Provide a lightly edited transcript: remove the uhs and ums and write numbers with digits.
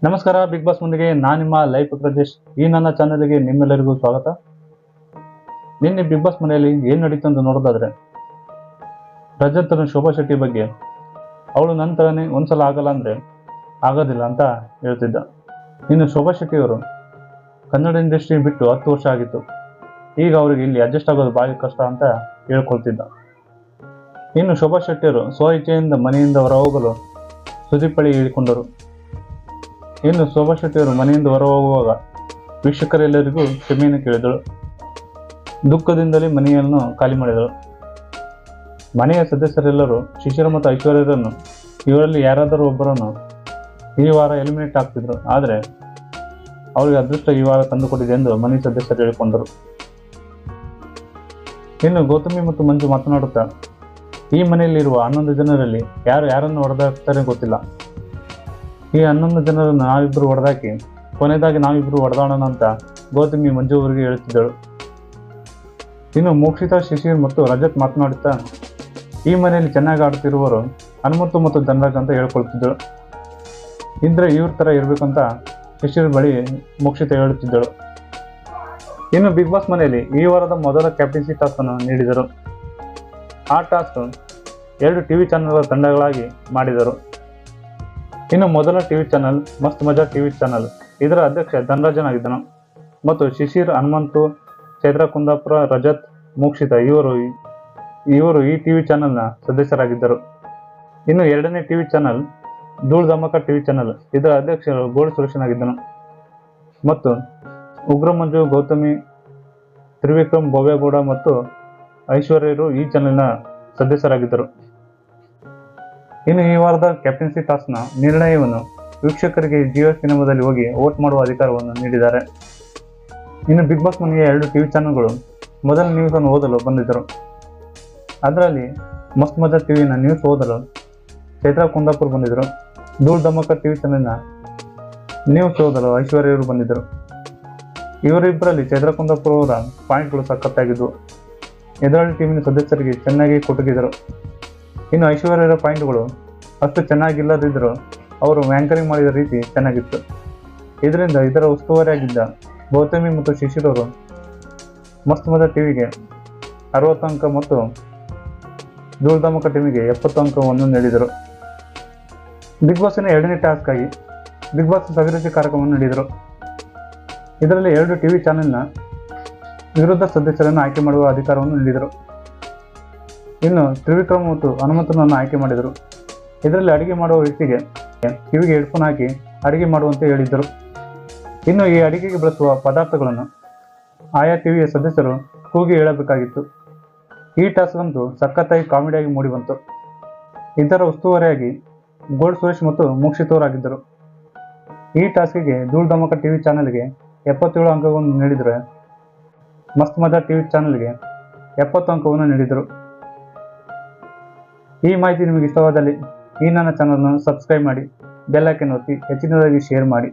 ನಮಸ್ಕಾರ. Big boss ಮುಂದಿಗೆ ನಾನು ನಿಮ್ಮ ಲೈಫ್ ಪ್ರದೇಶ್. ಈ ನನ್ನ ಚಾನಲ್ಗೆ ನಿಮ್ಮೆಲ್ಲರಿಗೂ ಸ್ವಾಗತ. ನಿನ್ನೆ ಬಿಗ್ ಬಾಸ್ ಮನೆಯಲ್ಲಿ ಏನು ನಡೀತು ಅಂತ ನೋಡೋದಾದ್ರೆ, ರಜತ್ ಶೋಭಾ ಶೆಟ್ಟಿ ಬಗ್ಗೆ ಅವಳು ನಂತರನೇ ಒಂದ್ಸಲ ಆಗಲ್ಲ ಅಂದ್ರೆ ಆಗೋದಿಲ್ಲ ಅಂತ ಹೇಳ್ತಿದ್ದ. ಇನ್ನು ಶೋಭಾ ಶೆಟ್ಟಿ ಅವರು ಕನ್ನಡ ಇಂಡಸ್ಟ್ರಿ ಬಿಟ್ಟು 10 ವರ್ಷ ಆಗಿತ್ತು. ಈಗ ಅವರಿಗೆ ಇಲ್ಲಿ ಅಡ್ಜಸ್ಟ್ ಆಗೋದು ಭಾರಿ ಕಷ್ಟ ಅಂತ ಹೇಳ್ಕೊಳ್ತಿದ್ದ. ಇನ್ನು ಶೋಭಾ ಶೆಟ್ಟಿಯವರು ಸ್ವ ಇಚ್ಛೆಯಿಂದ ಮನೆಯಿಂದ ಹೊರ ಹೋಗಲು ಸುದೀಪ್ ಬಳಿ ಹೇಳಿಕೊಂಡರು. ಇನ್ನು ಶೋಭಾ ಶೆಟ್ಟಿಯವರು ಮನೆಯಿಂದ ಹೊರ ಹೋಗುವಾಗ ವೀಕ್ಷಕರೆಲ್ಲರಿಗೂ ಕ್ಷಮೆಯನ್ನು ಕೇಳಿದಳು. ದುಃಖದಿಂದಲೇ ಮನೆಯನ್ನು ಖಾಲಿ ಮಾಡಿದಳು. ಮನೆಯ ಸದಸ್ಯರೆಲ್ಲರೂ ಶಿಶಿರ ಮತ್ತು ಐಶ್ವರ್ಯರನ್ನು ಇವರಲ್ಲಿ ಯಾರಾದರೂ ಒಬ್ಬರನ್ನು ಈ ವಾರ ಎಲಿಮಿನೇಟ್ ಆಗ್ತಿದ್ರು. ಆದರೆ ಅವರಿಗೆ ಅದೃಷ್ಟ ಈ ವಾರ ತಂದುಕೊಟ್ಟಿದೆ ಎಂದು ಮನೆ ಸದಸ್ಯರು ಹೇಳಿಕೊಂಡರು. ಇನ್ನು ಗೌತಮಿ ಮತ್ತು ಮಂಜು ಮಾತನಾಡುತ್ತಾ, ಈ ಮನೆಯಲ್ಲಿರುವ 11 ಜನರಲ್ಲಿ ಯಾರನ್ನು ಹೊಡೆದಾಕ್ತಾರೆ ಗೊತ್ತಿಲ್ಲ. ಈ 11 ಜನರನ್ನು ನಾವಿಬ್ಬರು ಹೊಡೆದಾಕಿ ಕೊನೆಯದಾಗಿ ನಾವಿಬ್ಬರು ಹೊಡೆದಾಡೋಣ ಅಂತ ಗೌತಮಿ ಮಂಜು ಅವರಿಗೆ ಹೇಳುತ್ತಿದ್ದಳು. ಇನ್ನು ಮೋಕ್ಷಿತಾ, ಶಿಶಿರ್ ಮತ್ತು ರಜತ್ ಮಾತನಾಡುತ್ತಾ, ಈ ಮನೆಯಲ್ಲಿ ಚೆನ್ನಾಗಿ ಆಡುತ್ತಿರುವವರು ಹನುಮಂತು ಮತ್ತು ಧನರಾಜ್ ಅಂತ ಹೇಳ್ಕೊಳ್ತಿದ್ದಳು. ಇದ್ರೆ ಇವ್ರ ಥರ ಇರಬೇಕಂತ ಶಿಶಿರ್ ಬಳಿ ಮೋಕ್ಷಿತಾ ಹೇಳುತ್ತಿದ್ದಳು. ಇನ್ನು ಬಿಗ್ ಬಾಸ್ ಮನೆಯಲ್ಲಿ ಈ ವಾರದ ಮೊದಲ ಕ್ಯಾಪ್ಟನ್ಸಿ ಟಾಸ್ಕ್ ಅನ್ನು ನೀಡಿದರು. ಆ ಟಾಸ್ಕ್ 2 ಟಿವಿ ಚಾನೆಲ್ಗಳ ತಂಡಗಳಾಗಿ ಮಾಡಿದರು. ಇನ್ನು ಮೊದಲ ಟಿವಿ ಚಾನಲ್ ಮಸ್ತ್ ಮಜಾ ಟಿವಿ ಚಾನಲ್, ಇದರ ಅಧ್ಯಕ್ಷ ಧನರಾಜನಾಗಿದ್ದನು ಮತ್ತು ಶಿಶಿರ್, ಹನುಮಂತು, ಚೈತ್ರ ಕುಂದಾಪುರ, ರಜತ್, ಮೋಕ್ಷಿತಾ ಇವರು ಈ ಟಿವಿ ಚಾನಲ್ನ ಸದಸ್ಯರಾಗಿದ್ದರು. ಇನ್ನು ಎರಡನೇ ಟಿವಿ ಚಾನಲ್ ಧೂಳ್ ಧಮಕ ಟಿವಿ ಚಾನಲ್, ಇದರ ಅಧ್ಯಕ್ಷರು ಗೋಲ್ಡ್ ಸುರೇಶನಾಗಿದ್ದನು ಮತ್ತು ಉಗ್ರ ಮಂಜು, ಗೌತಮಿ, ತ್ರಿವಿಕ್ರಮ್, ಭವ್ಯಗೌಡ ಮತ್ತು ಐಶ್ವರ್ಯರು ಈ ಚಾನೆಲ್ನ ಸದಸ್ಯರಾಗಿದ್ದರು. ಇನ್ನು ಈ ವಾರದ ಕ್ಯಾಪ್ಟನ್ಸಿ ಟಾಸ್ಕ್ನ ನಿರ್ಣಯವನ್ನು ವೀಕ್ಷಕರಿಗೆ ಜಿಯೋ ಸಿನಿಮಾದಲ್ಲಿ ಹೋಗಿ ವೋಟ್ ಮಾಡುವ ಅಧಿಕಾರವನ್ನು ನೀಡಿದ್ದಾರೆ. ಇನ್ನು ಬಿಗ್ ಬಾಸ್ ಮನೆಯ 2 ಟಿವಿ ಚಾನಲ್ಗಳು ಮೊದಲ ನ್ಯೂಸ್ ಅನ್ನು ಓದಲು ಬಂದಿದ್ದರು. ಅದರಲ್ಲಿ ಮಸ್ತ್ ಮಜಾ ಟಿವಿನ ನ್ಯೂಸ್ ಓದಲು ಚೈತ್ರ ಕುಂದಾಪುರ್ ಬಂದಿದ್ದರು. ಧೂಳ್ ಧಮಕ ಟಿವಿ ಚಾನೆಲ್ನ ನ್ಯೂಸ್ ಓದಲು ಐಶ್ವರ್ಯರು ಬಂದಿದ್ದರು. ಇವರಿಬ್ಬರಲ್ಲಿ ಚೈತ್ರ ಕುಂದಾಪುರ ಅವರ ಪಾಯಿಂಟ್ಗಳು ಸಖತ್ತಾಗಿದ್ದವು. ಎದುರಾಳಿ ಟೀಮಿನ ಸದಸ್ಯರಿಗೆ ಚೆನ್ನಾಗಿ ಕೊಟ್ಟಗಿದ್ದರು. ಇನ್ನು ಐಶ್ವರ್ಯರ ಪಾಯಿಂಟ್ಗಳು ಅಷ್ಟು ಚೆನ್ನಾಗಿಲ್ಲದಿದ್ದರೂ ಅವರು ಆ್ಯಂಕರಿಂಗ್ ಮಾಡಿದ ರೀತಿ ಚೆನ್ನಾಗಿತ್ತು. ಇದರಿಂದ ಇದರ ಉಸ್ತುವಾರಿಯಾಗಿದ್ದ ಗೌತಮಿ ಮತ್ತು ಶಿಶಿರ್ ಅವರು ಮಸ್ತ್ ಮಜಾ ಟಿವಿಗೆ 60 ಅಂಕ ಮತ್ತು ಧೂಳ್ ಧಮಕ ಟಿವಿಗೆ 70 ಅಂಕವನ್ನು ನೀಡಿದರು. ಬಿಗ್ ಬಾಸ್ನ 2ನೇ ಟಾಸ್ಕ್ ಆಗಿ ಬಿಗ್ ಬಾಸ್ ಸವಿರುಚಿ ಕಾರ್ಯಕ್ರಮವನ್ನು ನೀಡಿದರು. ಇದರಲ್ಲಿ 2 ಟಿವಿ ಚಾನೆಲ್ನ ವಿರುದ್ಧ ಸದಸ್ಯರನ್ನು ಆಯ್ಕೆ ಮಾಡುವ ಅಧಿಕಾರವನ್ನು ನೀಡಿದರು. ಇನ್ನು ತ್ರಿವಿಕ್ರಮ್ ಮತ್ತು ಹನುಮಂತನನ್ನು ಆಯ್ಕೆ ಮಾಡಿದರು. ಇದರಲ್ಲಿ ಅಡುಗೆ ಮಾಡುವ ವ್ಯಕ್ತಿಗೆ ಕಿವಿಗೆ ಹೆಡ್ಫೋನ್ ಹಾಕಿ ಅಡುಗೆ ಮಾಡುವಂತೆ ಹೇಳಿದ್ದರು. ಇನ್ನು ಈ ಅಡುಗೆಗೆ ಬಳಸುವ ಪದಾರ್ಥಗಳನ್ನು ಆಯಾ ಟಿವಿಯ ಸದಸ್ಯರು ಕೂಗಿ ಹೇಳಬೇಕಾಗಿತ್ತು. ಈ ಟಾಸ್ಕ್ ಅಂತೂ ಸಖತ್ತಾಗಿ ಕಾಮಿಡಿಯಾಗಿ ಮೂಡಿಬಂತು. ಇದರ ಉಸ್ತುವಾರಿಯಾಗಿ ಗೋಲ್ಡ್ ಸುರೇಶ್ ಮತ್ತು ಮೋಕ್ಷಿತವರಾಗಿದ್ದರು. ಈ ಟಾಸ್ಕಿಗೆ ಧೂಳ್ ಧಮಕ ಟಿವಿ ಚಾನೆಲ್ಗೆ 77 ಅಂಕವನ್ನು ನೀಡಿದರೆ ಮಸ್ತ್ ಮಜಾ ಟಿವಿ ಚಾನೆಲ್ಗೆ 70 ಅಂಕವನ್ನು ನೀಡಿದರು. ಈ ಮಾಹಿತಿ ನಿಮಗೆ ಇಷ್ಟವಾದಲ್ಲಿ ಈ ನನ್ನ ಚಾನಲ್ನ ಸಬ್ಸ್ಕ್ರೈಬ್ ಮಾಡಿ, ಬೆಲ್ ಐಕಾನ್ ಒತ್ತಿ ಹೆಚ್ಚಿನದಾಗಿ ಶೇರ್ ಮಾಡಿ.